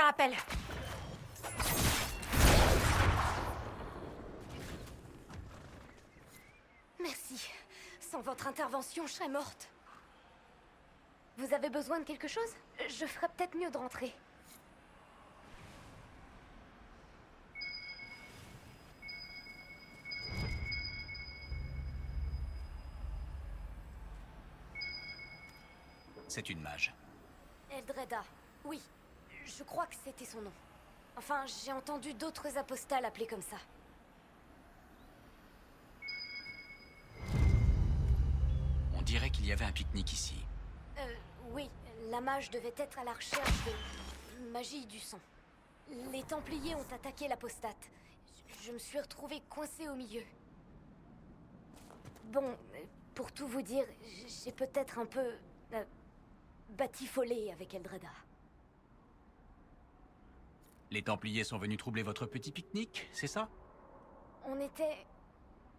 Quelqu'un appelle. Merci. Sans votre intervention, je serais morte. Vous avez besoin de quelque chose? Je ferais peut-être mieux de rentrer. C'est une mage. Eldreda. Oui, je crois que c'était son nom. Enfin, j'ai entendu d'autres apostats l'appeler comme ça. On dirait qu'il y avait un pique-nique ici. Oui, la mage devait être à la recherche de magie du sang. Les Templiers ont attaqué l'apostate. Je me suis retrouvée coincée au milieu. Bon, pour tout vous dire, j'ai peut-être un peu... batifolé avec Eldreda. Les Templiers sont venus troubler votre petit pique-nique, c'est ça? On était...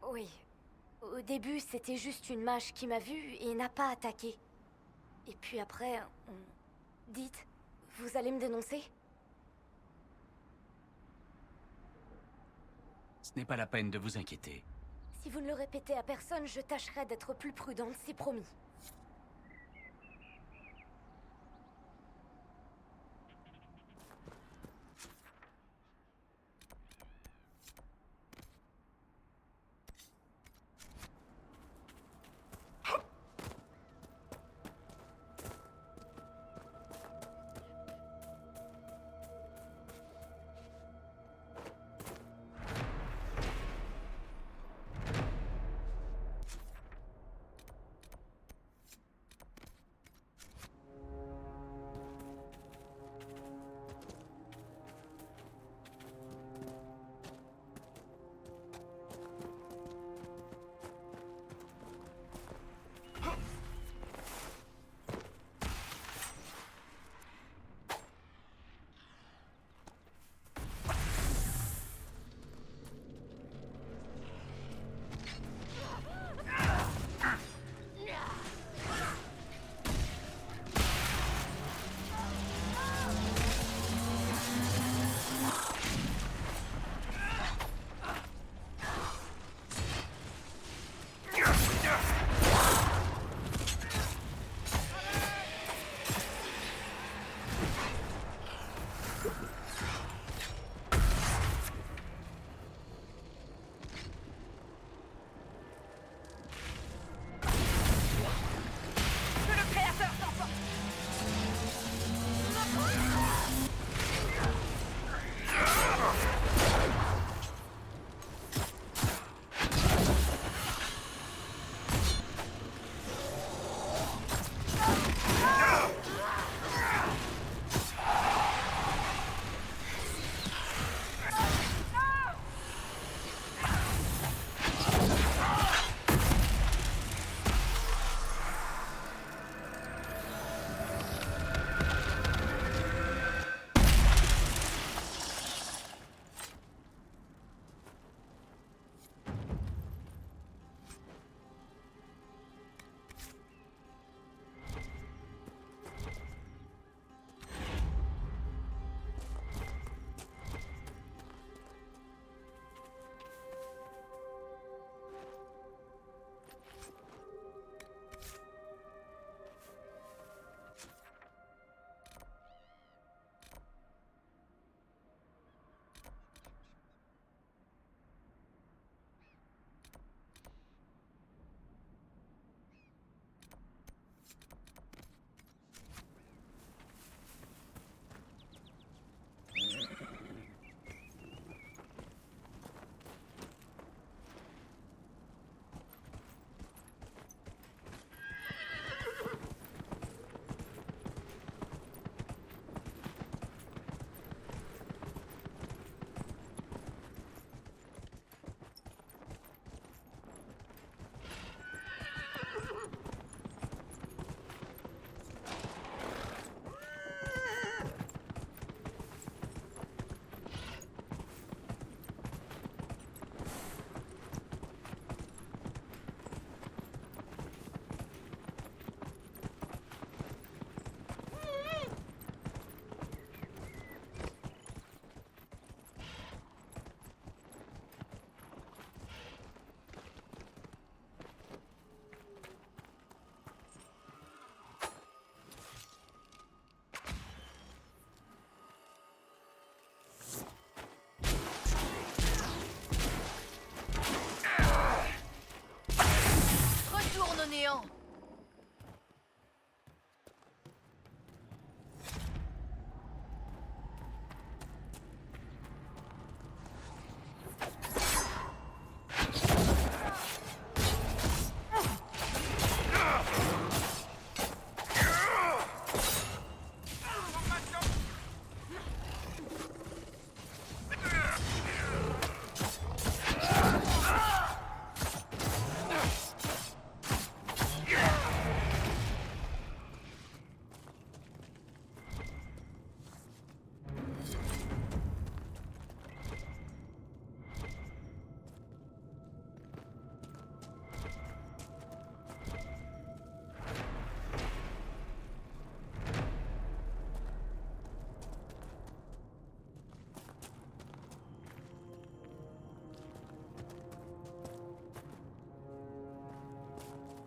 Oui. Au début, c'était juste une mage qui m'a vue et n'a pas attaqué. Et puis après, on... Dites, vous allez me dénoncer? Ce n'est pas la peine de vous inquiéter. Si vous ne le répétez à personne, je tâcherai d'être plus prudente, c'est promis.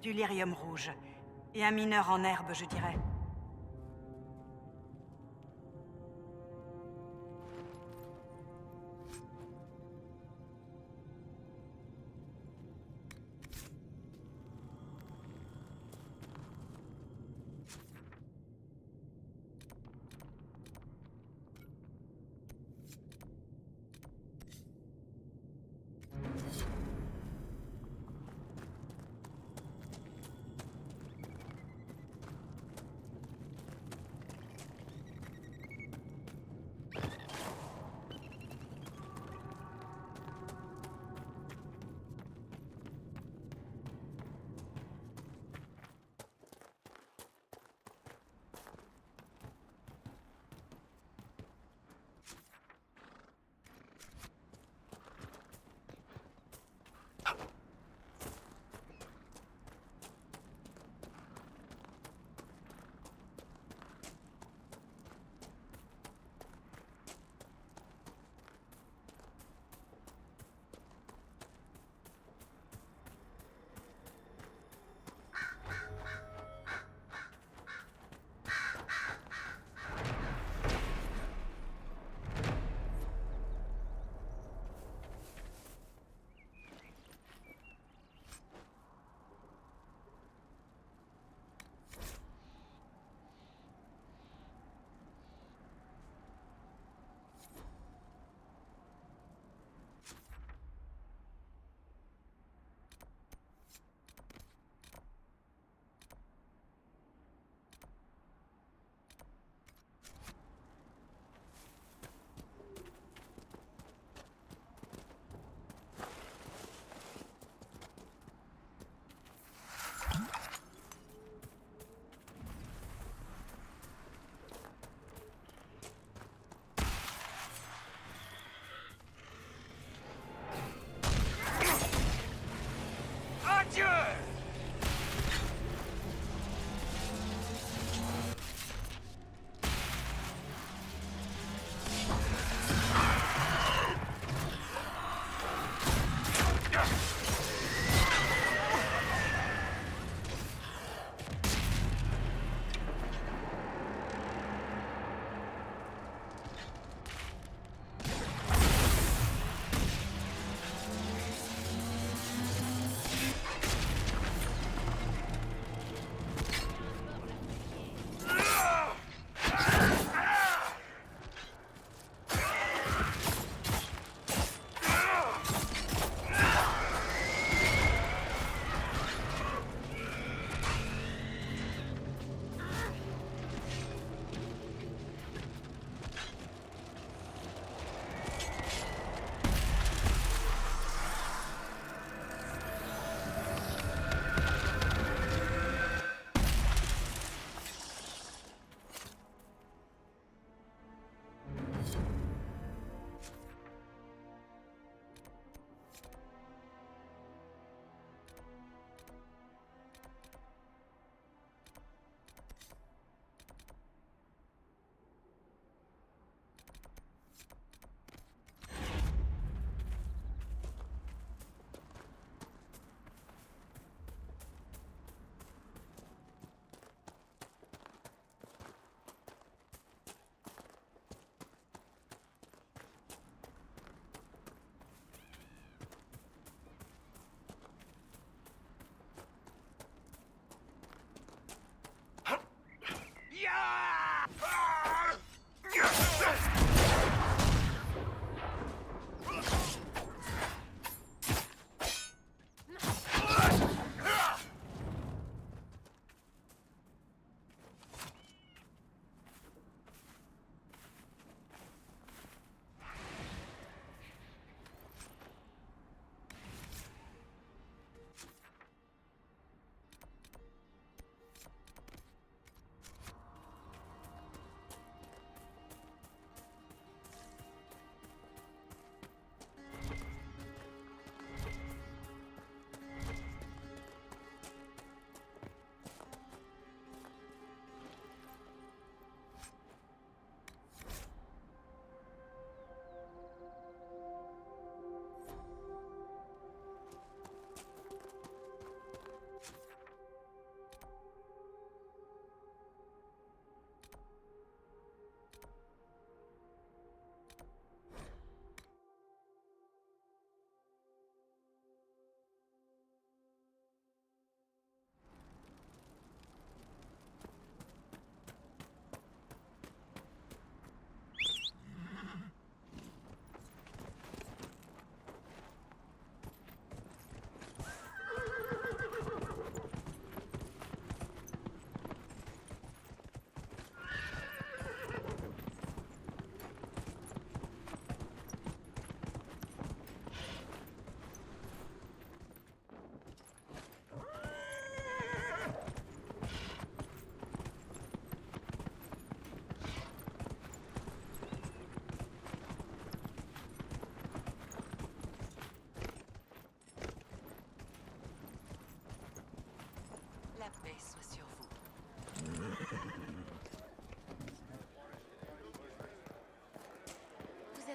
Du lyrium rouge. Et un mineur en herbe, je dirais.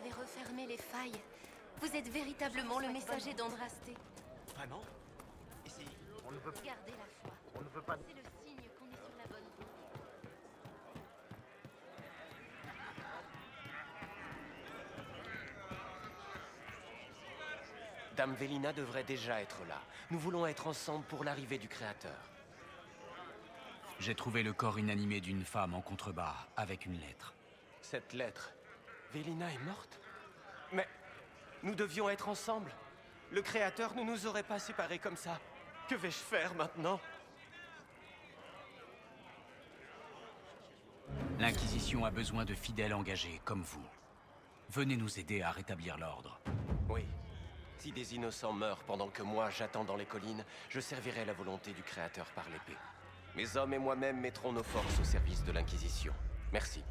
avez refermé les failles. Vous êtes véritablement le messager d'Andrasté. Vraiment? Ici, on ne veut pas... Gardez la foi. On ne veut pas... C'est le signe qu'on est sur la bonne route. Dame Vélina devrait déjà être là. Nous voulons être ensemble pour l'arrivée du Créateur. J'ai trouvé le corps inanimé d'une femme en contrebas, avec une lettre. Cette lettre... Vélina est morte? Mais... nous devions être ensemble. Le Créateur ne nous aurait pas séparés comme ça. Que vais-je faire maintenant? L'Inquisition a besoin de fidèles engagés, comme vous. Venez nous aider à rétablir l'ordre. Oui. Si des innocents meurent pendant que moi j'attends dans les collines, je servirai la volonté du Créateur par l'épée. Mes hommes et moi-même mettrons nos forces au service de l'Inquisition. Merci.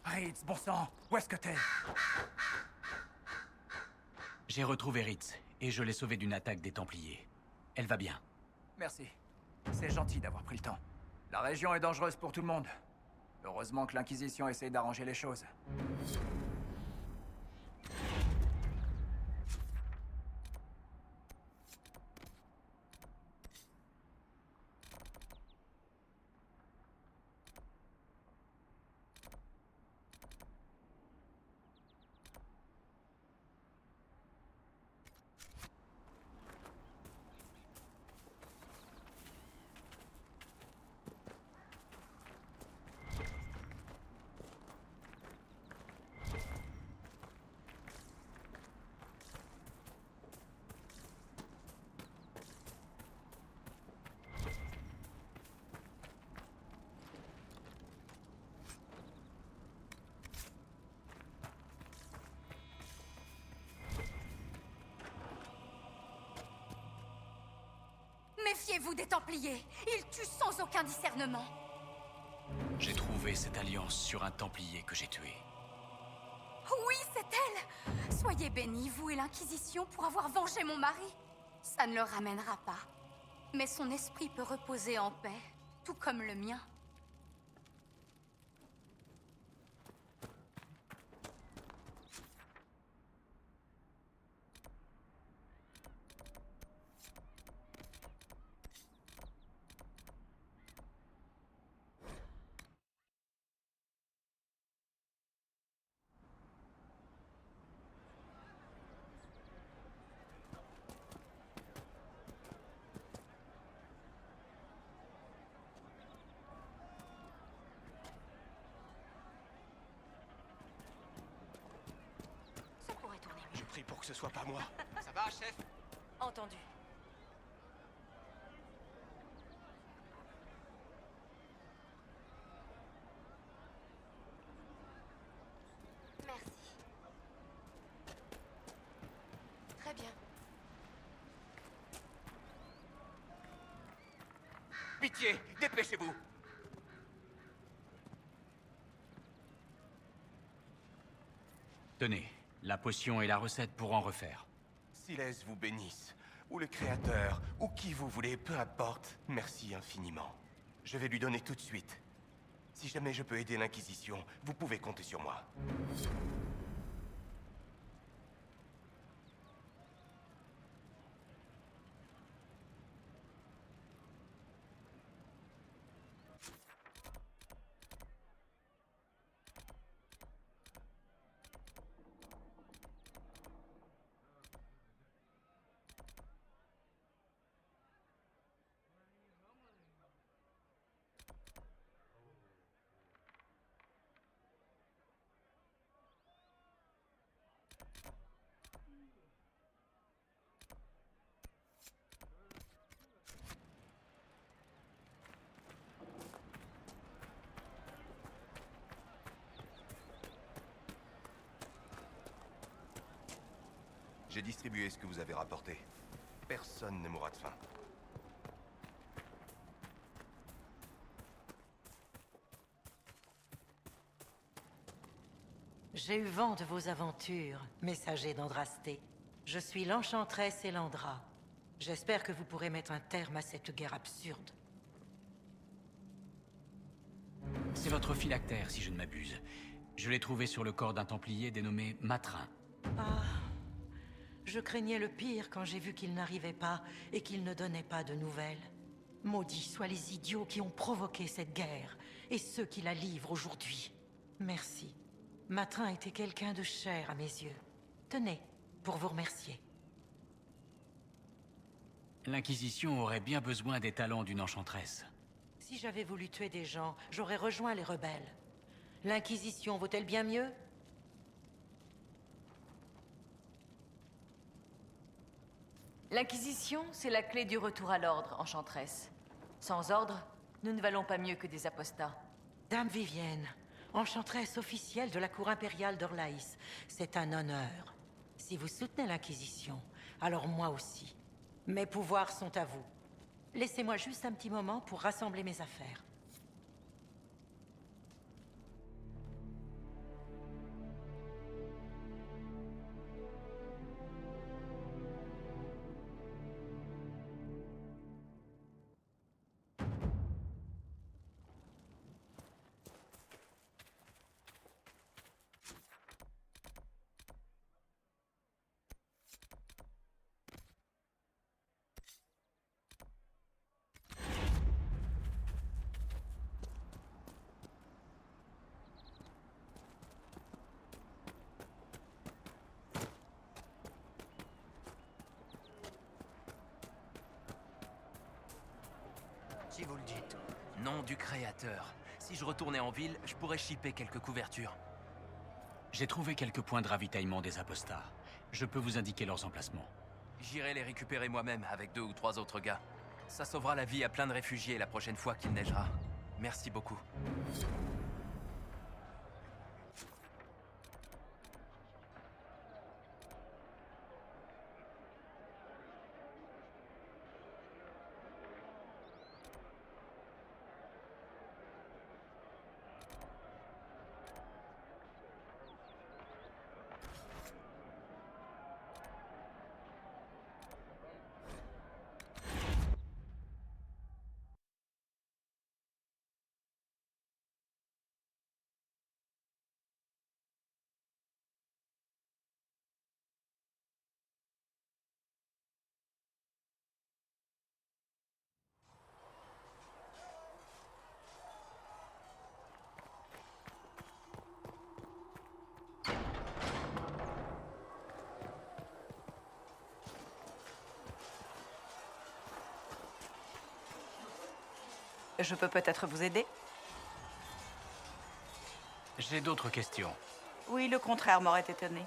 Ritz, bon sang, où est-ce que t'es? J'ai retrouvé Ritz, et je l'ai sauvée d'une attaque des Templiers. Elle va bien. Merci. C'est gentil d'avoir pris le temps. La région est dangereuse pour tout le monde. Heureusement que l'Inquisition essaye d'arranger les choses. Méfiez-vous des Templiers. Ils tuent sans aucun discernement. J'ai trouvé cette alliance sur un Templier que j'ai tué. Oui, c'est elle. Soyez bénis, vous et l'Inquisition, pour avoir vengé mon mari. Ça ne le ramènera pas. Mais son esprit peut reposer en paix, tout comme le mien. Ça pourrait tourner mieux. Je prie pour que ce soit pas moi. Ça va, chef? Entendu. Merci. Très bien. Pitié, dépêchez-vous. Tenez, la potion et la recette pour en refaire. Silès vous bénisse, ou le Créateur, ou qui vous voulez, peu importe. Merci infiniment. Je vais lui donner tout de suite. Si jamais je peux aider l'Inquisition, vous pouvez compter sur moi. J'ai distribué ce que vous avez rapporté. Personne ne mourra de faim. J'ai eu vent de vos aventures, messager d'Andrasté. Je suis l'enchanteresse Elandra. J'espère que vous pourrez mettre un terme à cette guerre absurde. C'est votre phylactère, si je ne m'abuse. Je l'ai trouvé sur le corps d'un templier dénommé Matrin. Ah, je craignais le pire quand j'ai vu qu'il n'arrivait pas et qu'il ne donnait pas de nouvelles. Maudits soient les idiots qui ont provoqué cette guerre et ceux qui la livrent aujourd'hui. Merci. Matrin était quelqu'un de cher à mes yeux. Tenez, pour vous remercier. L'Inquisition aurait bien besoin des talents d'une enchanteresse. Si j'avais voulu tuer des gens, j'aurais rejoint les rebelles. L'Inquisition vaut-elle bien mieux? L'Inquisition, c'est la clé du retour à l'ordre, enchanteresse. Sans ordre, nous ne valons pas mieux que des apostats. Dame Vivienne, enchanteresse officielle de la cour impériale d'Orlaïs, c'est un honneur. Si vous soutenez l'Inquisition, alors moi aussi. Mes pouvoirs sont à vous. Laissez-moi juste un petit moment pour rassembler mes affaires. Si vous le dites. Nom du créateur. Si je retournais en ville, je pourrais shipper quelques couvertures. J'ai trouvé quelques points de ravitaillement des apostats. Je peux vous indiquer leurs emplacements. J'irai les récupérer moi-même avec 2 ou 3 autres gars. Ça sauvera la vie à plein de réfugiés la prochaine fois qu'il neigera. Merci beaucoup. Je peux peut-être vous aider? J'ai d'autres questions. Oui, le contraire m'aurait étonné.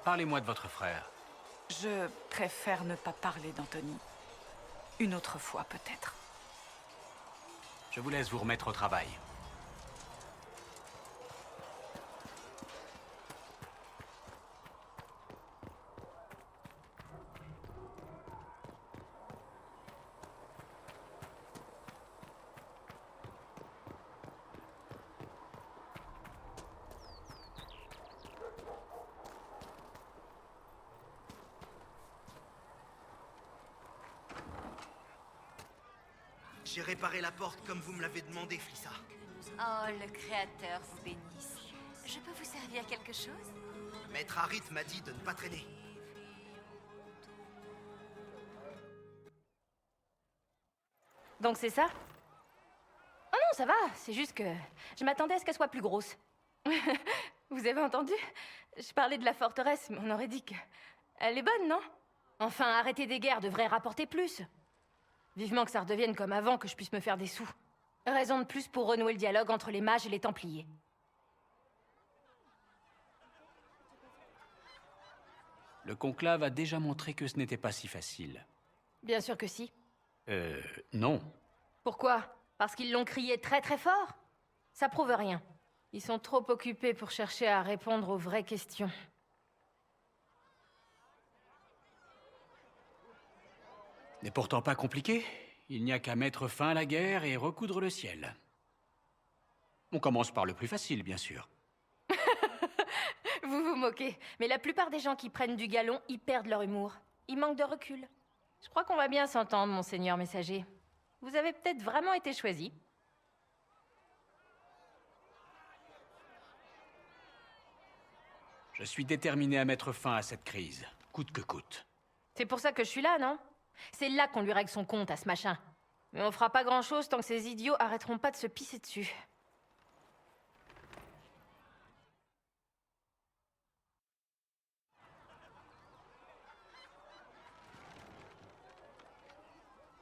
Parlez-moi de votre frère. Je préfère ne pas parler d'Anthony. Une autre fois, peut-être. Je vous laisse vous remettre au travail. J'ai réparé la porte comme vous me l'avez demandé, Flissa. Oh, le créateur vous bénisse. Je peux vous servir quelque chose? Maître Harit m'a dit de ne pas traîner. Donc c'est ça? Oh non, ça va, c'est juste que je m'attendais à ce qu'elle soit plus grosse. Vous avez entendu? Je parlais de la forteresse, mais on aurait dit que... Elle est bonne, non? Enfin, arrêter des guerres devrait rapporter plus. Vivement que ça redevienne comme avant, que je puisse me faire des sous. Raison de plus pour renouer le dialogue entre les mages et les templiers. Le conclave a déjà montré que ce n'était pas si facile. Bien sûr que si. Non. Pourquoi? Parce qu'ils l'ont crié très très fort? Ça prouve rien. Ils sont trop occupés pour chercher à répondre aux vraies questions. N'est pourtant pas compliqué. Il n'y a qu'à mettre fin à la guerre et recoudre le ciel. On commence par le plus facile, bien sûr. Vous vous moquez, mais la plupart des gens qui prennent du galon, ils perdent leur humour. Ils manquent de recul. Je crois qu'on va bien s'entendre, monseigneur messager. Vous avez peut-être vraiment été choisi. Je suis déterminé à mettre fin à cette crise, coûte que coûte. C'est pour ça que je suis là, non? C'est là qu'on lui règle son compte à ce machin. Mais on fera pas grand-chose tant que ces idiots arrêteront pas de se pisser dessus.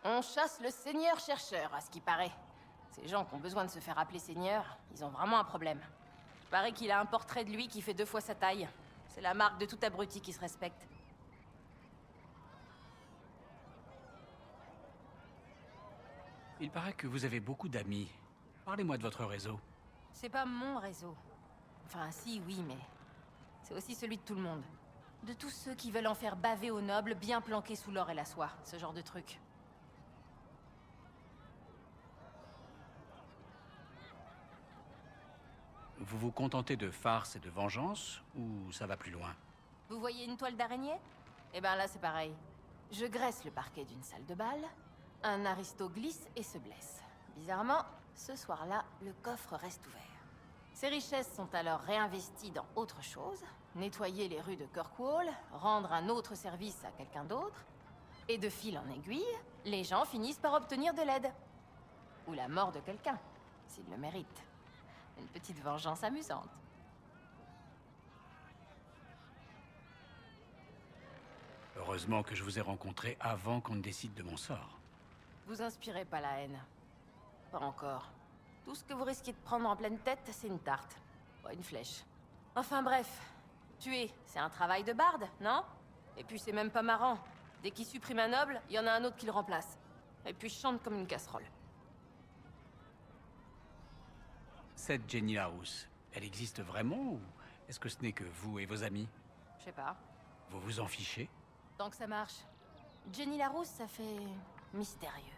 On chasse le seigneur chercheur, à ce qui paraît. Ces gens qui ont besoin de se faire appeler seigneur, ils ont vraiment un problème. Il paraît qu'il a un portrait de lui qui fait 2 fois sa taille. C'est la marque de tout abruti qui se respecte. Il paraît que vous avez beaucoup d'amis. Parlez-moi de votre réseau. C'est pas mon réseau. Enfin, si, oui, mais... c'est aussi celui de tout le monde. De tous ceux qui veulent en faire baver aux nobles, bien planqués sous l'or et la soie. Ce genre de truc. Vous vous contentez de farce et de vengeance, ou ça va plus loin? Vous voyez une toile d'araignée? Eh ben là, c'est pareil. Je graisse le parquet d'une salle de bal, un aristo glisse et se blesse. Bizarrement, ce soir-là, le coffre reste ouvert. Ces richesses sont alors réinvesties dans autre chose, nettoyer les rues de Kirkwall, rendre un autre service à quelqu'un d'autre, et de fil en aiguille, les gens finissent par obtenir de l'aide. Ou la mort de quelqu'un, s'ils le méritent. Une petite vengeance amusante. Heureusement que je vous ai rencontré avant qu'on ne décide de mon sort. Vous inspirez pas la haine. Pas encore. Tout ce que vous risquez de prendre en pleine tête, c'est une tarte. Pas une flèche. Enfin bref. Tuer, c'est un travail de barde, non? Et puis c'est même pas marrant. Dès qu'il supprime un noble, il y en a un autre qui le remplace. Et puis je chante comme une casserole. Cette Jenny Larousse, elle existe vraiment ou est-ce que ce n'est que vous et vos amis? Je sais pas. Vous vous en fichez? Tant que ça marche. Jenny Larousse, ça fait... mystérieux.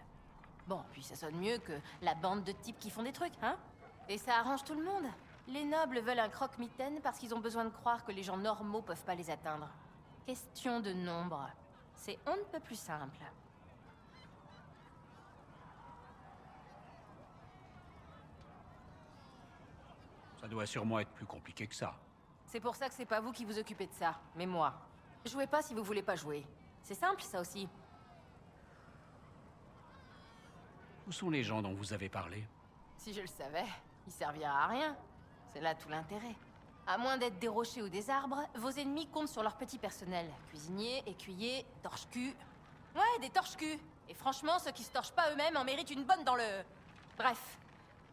Bon, puis ça sonne mieux que la bande de types qui font des trucs, hein? Et ça arrange tout le monde. Les nobles veulent un croque-mitaine parce qu'ils ont besoin de croire que les gens normaux peuvent pas les atteindre. Question de nombre. C'est on ne peut plus simple. Ça doit sûrement être plus compliqué que ça. C'est pour ça que c'est pas vous qui vous occupez de ça, mais moi. Jouez pas si vous voulez pas jouer. C'est simple, ça aussi. Où sont les gens dont vous avez parlé? Si je le savais, il servira à rien. C'est là tout l'intérêt. À moins d'être des rochers ou des arbres, vos ennemis comptent sur leur petit personnel. Cuisiniers, écuyers, torche-cul. Ouais, des torche-cul. Et franchement, ceux qui se torchent pas eux-mêmes en méritent une bonne dans le... Bref.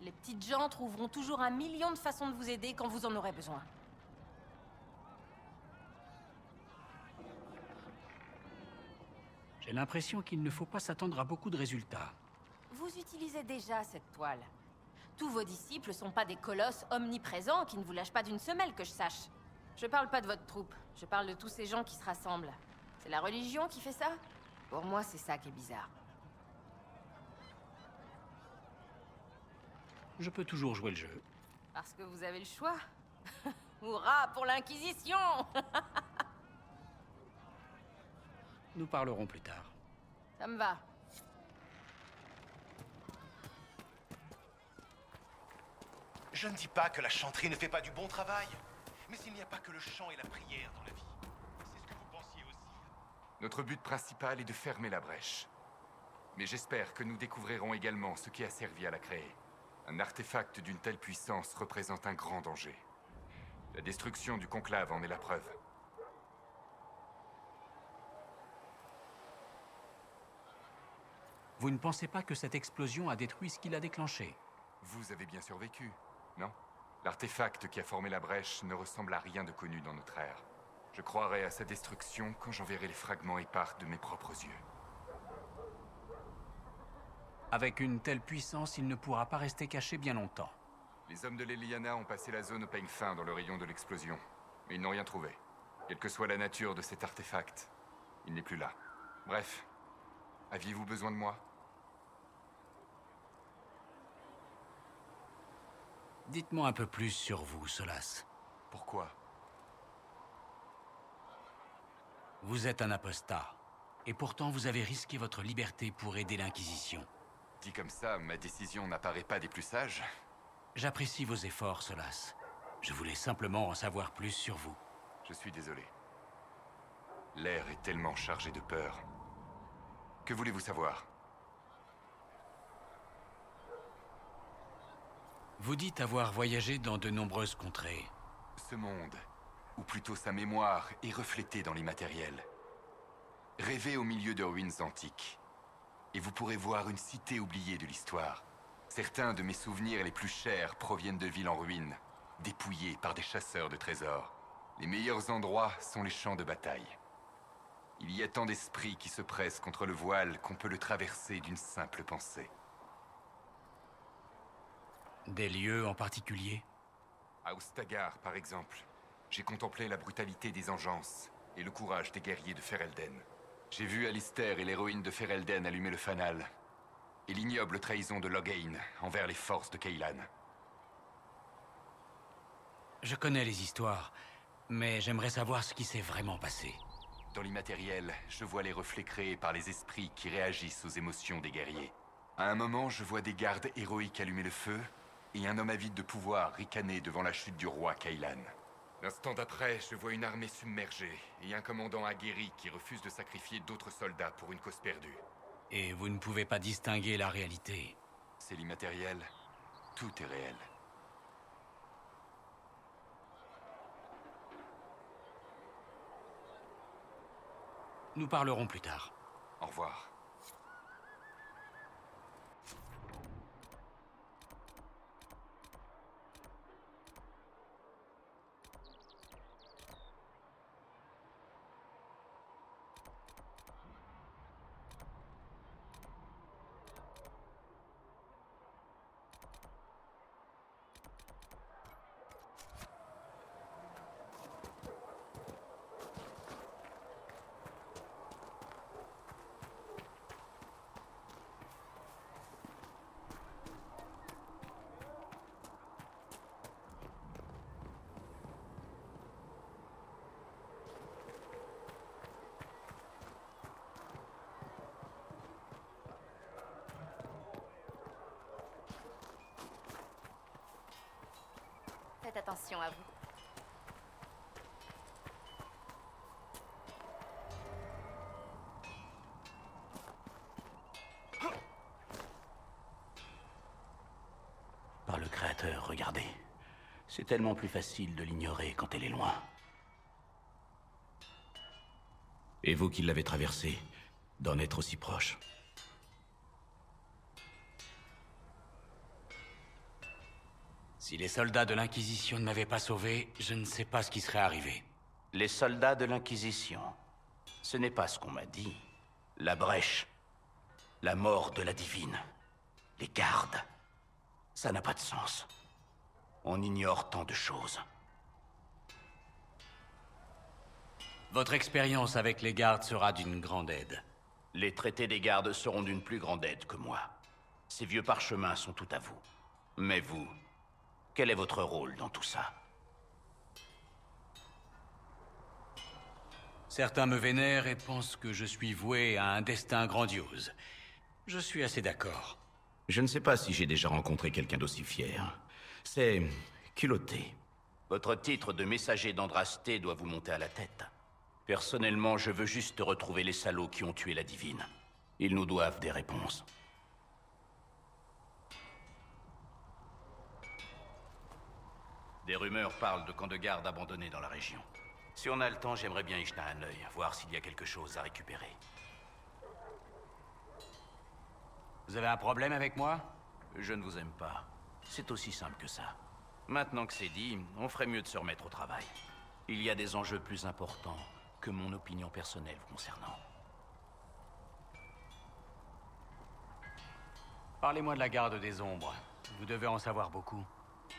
Les petites gens trouveront toujours 1 million de façons de vous aider quand vous en aurez besoin. J'ai l'impression qu'il ne faut pas s'attendre à beaucoup de résultats. Vous utilisez déjà cette toile. Tous vos disciples sont pas des colosses omniprésents qui ne vous lâchent pas d'une semelle, que je sache. Je parle pas de votre troupe, je parle de tous ces gens qui se rassemblent. C'est la religion qui fait ça? Pour moi, c'est ça qui est bizarre. Je peux toujours jouer le jeu. Parce que vous avez le choix. Hurrah pour l'Inquisition! Nous parlerons plus tard. Ça me va. Je ne dis pas que la chanterie ne fait pas du bon travail, mais il n'y a pas que le chant et la prière dans la vie. C'est ce que vous pensiez aussi. Notre but principal est de fermer la brèche. Mais j'espère que nous découvrirons également ce qui a servi à la créer. Un artefact d'une telle puissance représente un grand danger. La destruction du conclave en est la preuve. Vous ne pensez pas que cette explosion a détruit ce qui l'a déclenché? Vous avez bien survécu, non? L'artefact qui a formé la brèche ne ressemble à rien de connu dans notre ère. Je croirai à sa destruction quand j'en verrai les fragments épars de mes propres yeux. Avec une telle puissance, il ne pourra pas rester caché bien longtemps. Les hommes de l'Eliana ont passé la zone au peigne fin dans le rayon de l'explosion. Mais ils n'ont rien trouvé. Quelle que soit la nature de cet artefact, il n'est plus là. Bref, Aviez-vous besoin de moi? Dites-moi un peu plus sur vous, Solas. Pourquoi? Vous êtes un apostat. Et pourtant, vous avez risqué votre liberté pour aider l'Inquisition. Dit comme ça, ma décision n'apparaît pas des plus sages. J'apprécie vos efforts, Solas. Je voulais simplement en savoir plus sur vous. Je suis désolé. L'air est tellement chargé de peur. Que voulez-vous savoir? Vous dites avoir voyagé dans de nombreuses contrées. Ce monde, ou plutôt sa mémoire, est reflétée dans l'immatériel. Rêvez au milieu de ruines antiques, et vous pourrez voir une cité oubliée de l'histoire. Certains de mes souvenirs les plus chers proviennent de villes en ruine, dépouillées par des chasseurs de trésors. Les meilleurs endroits sont les champs de bataille. Il y a tant d'esprits qui se pressent contre le voile qu'on peut le traverser d'une simple pensée. Des lieux en particulier? À Ostagar, par exemple, j'ai contemplé la brutalité des engences et le courage des guerriers de Ferelden. J'ai vu Alistair et l'héroïne de Ferelden allumer le fanal, et l'ignoble trahison de Loghain envers les forces de Cailan. Je connais les histoires, mais j'aimerais savoir ce qui s'est vraiment passé. Dans l'immatériel, je vois les reflets créés par les esprits qui réagissent aux émotions des guerriers. À un moment, je vois des gardes héroïques allumer le feu, et un homme avide de pouvoir ricaner devant la chute du roi Cailan. L'instant d'après, je vois une armée submergée, et un commandant aguerri qui refuse de sacrifier d'autres soldats pour une cause perdue. Et vous ne pouvez pas distinguer la réalité. C'est l'immatériel, tout est réel. Nous parlerons plus tard. Au revoir. Faites attention à vous. Par le Créateur, regardez. C'est tellement plus facile de l'ignorer quand elle est loin. Et vous qui l'avez traversée, d'en être aussi proche. Si les soldats de l'Inquisition ne m'avaient pas sauvé, je ne sais pas ce qui serait arrivé. Les soldats de l'Inquisition, ce n'est pas ce qu'on m'a dit. La brèche, la mort de la divine, les gardes, ça n'a pas de sens. On ignore tant de choses. Votre expérience avec les gardes sera d'une grande aide. Les traités des gardes seront d'une plus grande aide que moi. Ces vieux parchemins sont tout à vous. Mais vous, quel est votre rôle dans tout ça? Certains me vénèrent et pensent que je suis voué à un destin grandiose. Je suis assez d'accord. Je ne sais pas si j'ai déjà rencontré quelqu'un d'aussi fier. C'est culotté. Votre titre de messager d'Andrasté doit vous monter à la tête. Personnellement, je veux juste retrouver les salauds qui ont tué la divine. Ils nous doivent des réponses. Des rumeurs parlent de camps de garde abandonnés dans la région. Si on a le temps, j'aimerais bien y jeter un œil, voir s'il y a quelque chose à récupérer. Vous avez un problème avec moi? Je ne vous aime pas. C'est aussi simple que ça. Maintenant que c'est dit, on ferait mieux de se remettre au travail. Il y a des enjeux plus importants que mon opinion personnelle vous concernant. Parlez-moi de la garde des ombres. Vous devez en savoir beaucoup.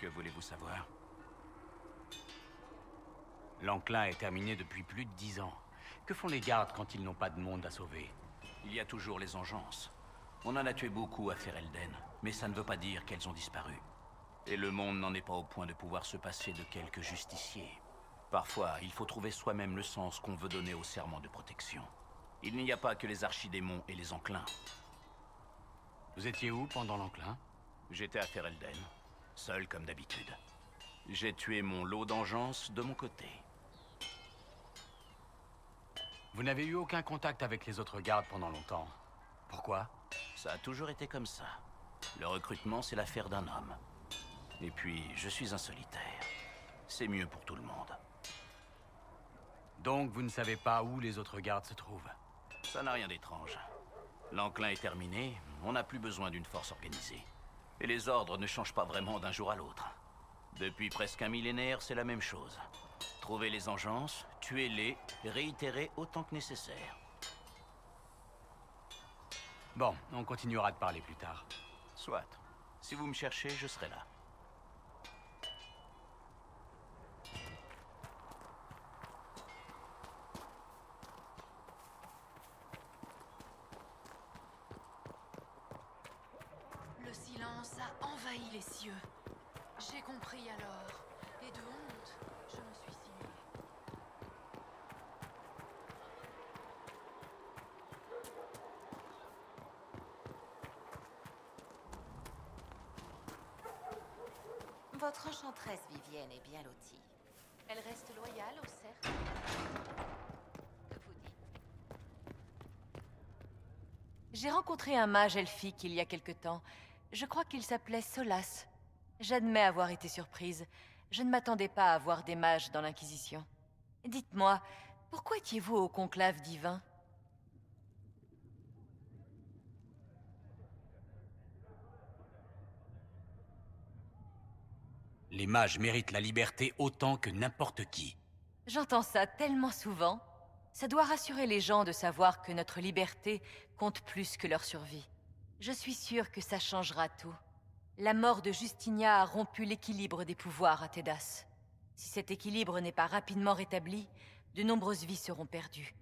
Que voulez-vous savoir? L'enclin est terminé depuis plus de 10 ans. Que font les gardes quand ils n'ont pas de monde à sauver? Il y a toujours les engeances. On en a tué beaucoup à Ferelden, mais ça ne veut pas dire qu'elles ont disparu. Et le monde n'en est pas au point de pouvoir se passer de quelques justiciers. Parfois, il faut trouver soi-même le sens qu'on veut donner au serment de protection. Il n'y a pas que les archidémons et les enclins. Vous étiez où pendant l'enclin? J'étais à Ferelden, seul comme d'habitude. J'ai tué mon lot d'engeance de mon côté. Vous n'avez eu aucun contact avec les autres gardes pendant longtemps. Pourquoi? Ça a toujours été comme ça. Le recrutement, c'est l'affaire d'un homme. Et puis, je suis un solitaire. C'est mieux pour tout le monde. Donc, vous ne savez pas où les autres gardes se trouvent? Ça n'a rien d'étrange. L'enclin est terminé, on n'a plus besoin d'une force organisée. Et les ordres ne changent pas vraiment d'un jour à l'autre. Depuis presque un millénaire, c'est la même chose. Trouvez les engeances, tuez-les, réitérez autant que nécessaire. Bon, on continuera de parler plus tard. Soit. Si vous me cherchez, je serai là. Le silence a envahi les cieux. J'ai compris alors. Et de honte, je me suis simulée. Votre enchanteresse Vivienne est bien lotie. Elle reste loyale au cercle. Que vous dites? J'ai rencontré un mage elfique il y a quelque temps. Je crois qu'il s'appelait Solas. J'admets avoir été surprise. Je ne m'attendais pas à voir des mages dans l'Inquisition. Dites-moi, pourquoi étiez-vous au conclave divin? Les mages méritent la liberté autant que n'importe qui. J'entends ça tellement souvent. Ça doit rassurer les gens de savoir que notre liberté compte plus que leur survie. Je suis sûre que ça changera tout. La mort de Justinia a rompu l'équilibre des pouvoirs à Tedas. Si cet équilibre n'est pas rapidement rétabli, de nombreuses vies seront perdues.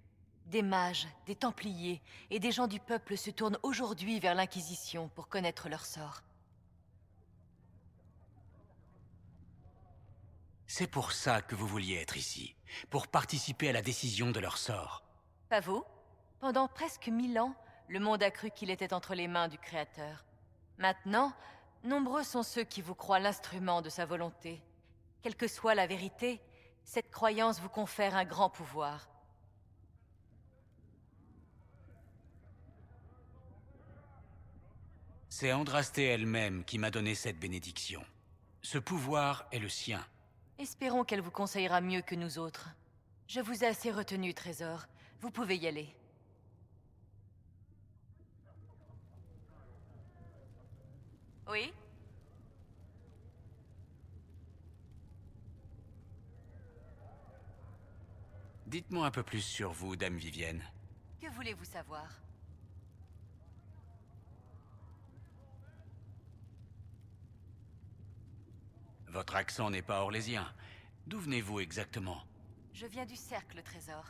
Des mages, des templiers et des gens du peuple se tournent aujourd'hui vers l'Inquisition pour connaître leur sort. C'est pour ça que vous vouliez être ici, pour participer à la décision de leur sort. Pas vous? Pendant presque 1000 ans, le monde a cru qu'il était entre les mains du Créateur. Maintenant, nombreux sont ceux qui vous croient l'instrument de sa volonté. Quelle que soit la vérité, cette croyance vous confère un grand pouvoir. C'est Andrasté elle-même qui m'a donné cette bénédiction. Ce pouvoir est le sien. Espérons qu'elle vous conseillera mieux que nous autres. Je vous ai assez retenu, Trésor. Vous pouvez y aller. Oui? Dites-moi un peu plus sur vous, Dame Vivienne. Que voulez-vous savoir? Votre accent n'est pas orlésien. D'où venez-vous exactement? Je viens du Cercle, Trésor.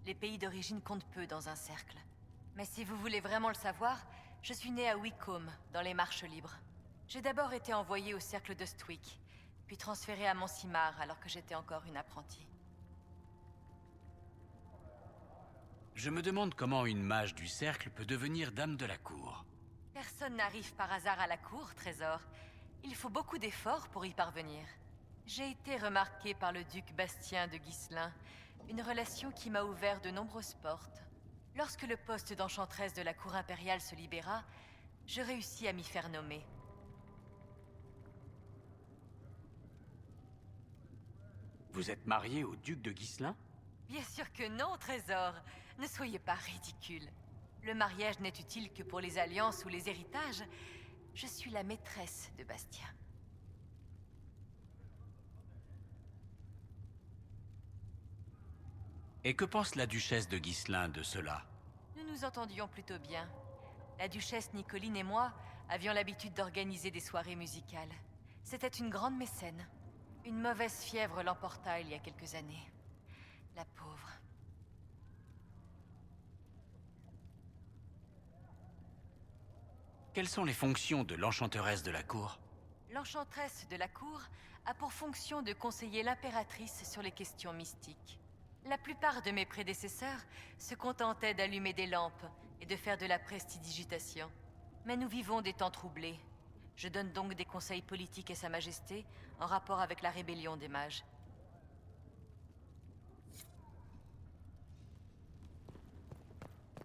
Les pays d'origine comptent peu dans un cercle. Mais si vous voulez vraiment le savoir, je suis née à Wicombe, dans les Marches Libres. J'ai d'abord été envoyée au Cercle de Stwick, puis transférée à Monsimar alors que j'étais encore une apprentie. Je me demande comment une mage du Cercle peut devenir dame de la cour. Personne n'arrive par hasard à la cour, Trésor. Il faut beaucoup d'efforts pour y parvenir. J'ai été remarquée par le duc Bastien de Ghislain, une relation qui m'a ouvert de nombreuses portes. Lorsque le poste d'enchanteresse de la cour impériale se libéra, je réussis à m'y faire nommer. Vous êtes mariée au duc de Ghislain? Bien sûr que non, Trésor. Ne soyez pas ridicule. Le mariage n'est utile que pour les alliances ou les héritages. Je suis la maîtresse de Bastien. Et que pense la duchesse de Ghislain de cela? Nous nous entendions plutôt bien. La duchesse Nicoline et moi avions l'habitude d'organiser des soirées musicales. C'était une grande mécène. Une mauvaise fièvre l'emporta il y a quelques années. La pauvre. Quelles sont les fonctions de l'enchanteresse de la cour? L'enchanteresse de la cour a pour fonction de conseiller l'impératrice sur les questions mystiques. La plupart de mes prédécesseurs se contentaient d'allumer des lampes et de faire de la prestidigitation. Mais nous vivons des temps troublés. Je donne donc des conseils politiques à Sa Majesté en rapport avec la rébellion des mages.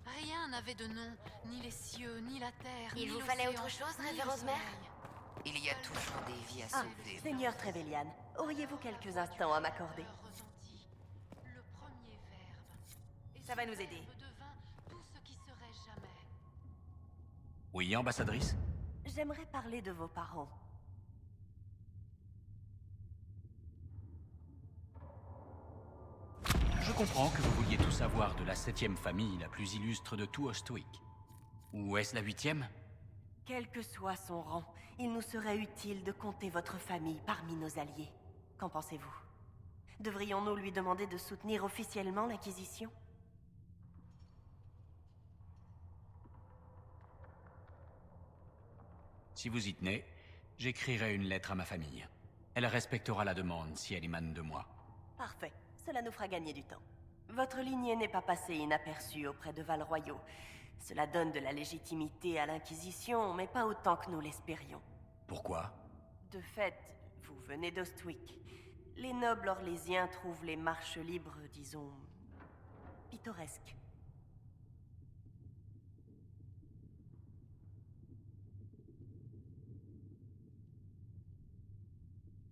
Rien n'avait de nom, ni les cieux, ni la terre. Il ni vous fallait l'océan, autre chose, ni le révéreuse mère? soleil. Il y a toujours des vies à Ah, sauver. Seigneur Trevelyan, auriez-vous quelques instants à m'accorder? Le premier verbe. Et Ça va ce nous aider. verbe devint tout ce qui serait jamais. Oui, ambassadrice? J'aimerais parler de vos parents. Je comprends que vous vouliez tout savoir de la 7e famille la plus illustre de tout Ostwick. Ou est-ce la 8e? Quel que soit son rang, il nous serait utile de compter votre famille parmi nos alliés. Qu'en pensez-vous? Devrions-nous lui demander de soutenir officiellement l'Inquisition? Si vous y tenez, j'écrirai une lettre à ma famille. Elle respectera la demande si elle émane de moi. Parfait, cela nous fera gagner du temps. Votre lignée n'est pas passée inaperçue auprès de Val-Royaux. Cela donne de la légitimité à l'Inquisition, mais pas autant que nous l'espérions. Pourquoi? De fait, vous venez d'Ostwick. Les nobles orlésiens trouvent les marches libres, disons, pittoresques.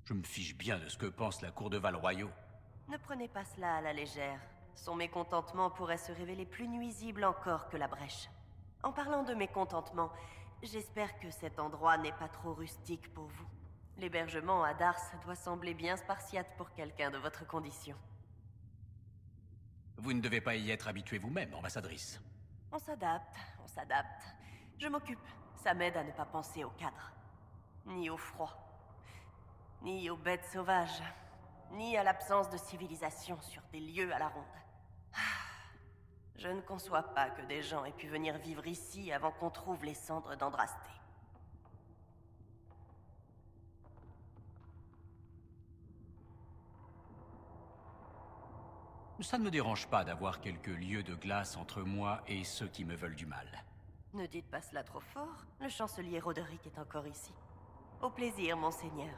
Je me fiche bien de ce que pense la cour de Val-Royaux. Ne prenez pas cela à la légère. Son mécontentement pourrait se révéler plus nuisible encore que la brèche. En parlant de mécontentement, j'espère que cet endroit n'est pas trop rustique pour vous. L'hébergement à Dars doit sembler bien spartiate pour quelqu'un de votre condition. Vous ne devez pas y être habituée vous-même, ambassadrice. On s'adapte, on s'adapte. Je m'occupe. Ça m'aide à ne pas penser au cadre. Ni au froid. Ni aux bêtes sauvages. Ni à l'absence de civilisation sur des lieux à la ronde. Je ne conçois pas que des gens aient pu venir vivre ici avant qu'on trouve les cendres d'Andrasté. Ça ne me dérange pas d'avoir quelques lieues de glace entre moi et ceux qui me veulent du mal. Ne dites pas cela trop fort. Le chancelier Roderick est encore ici. Au plaisir, monseigneur.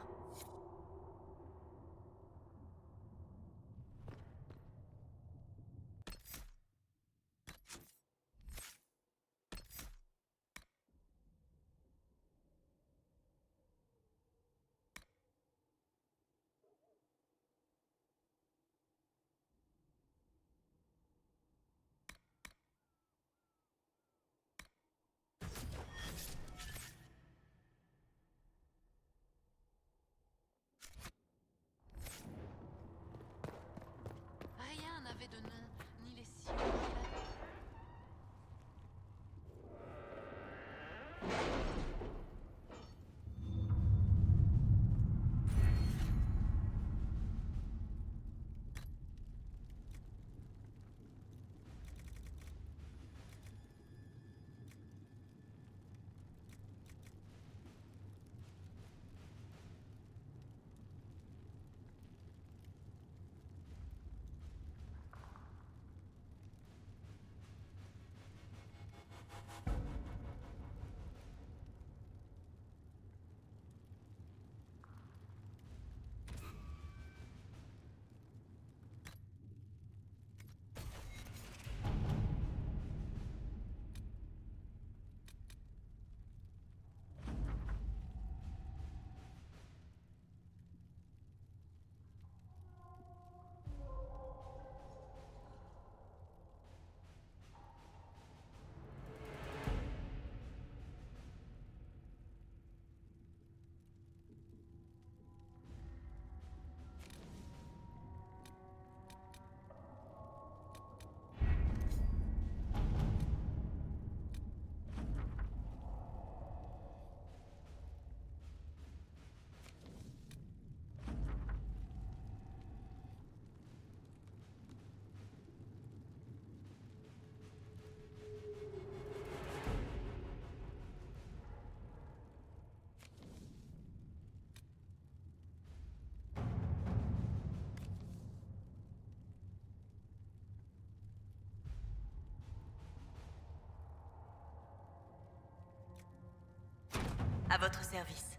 votre service.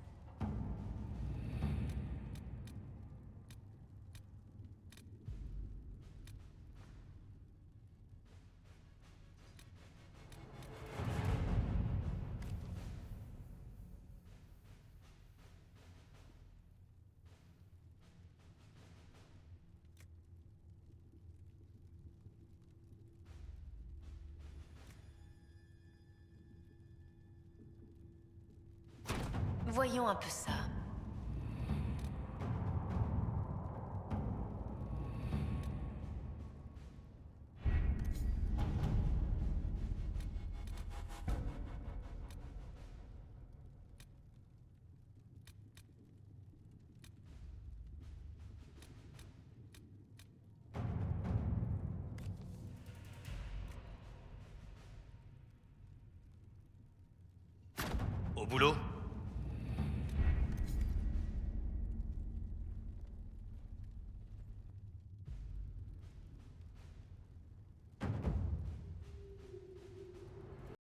Voyons un peu ça. Au boulot?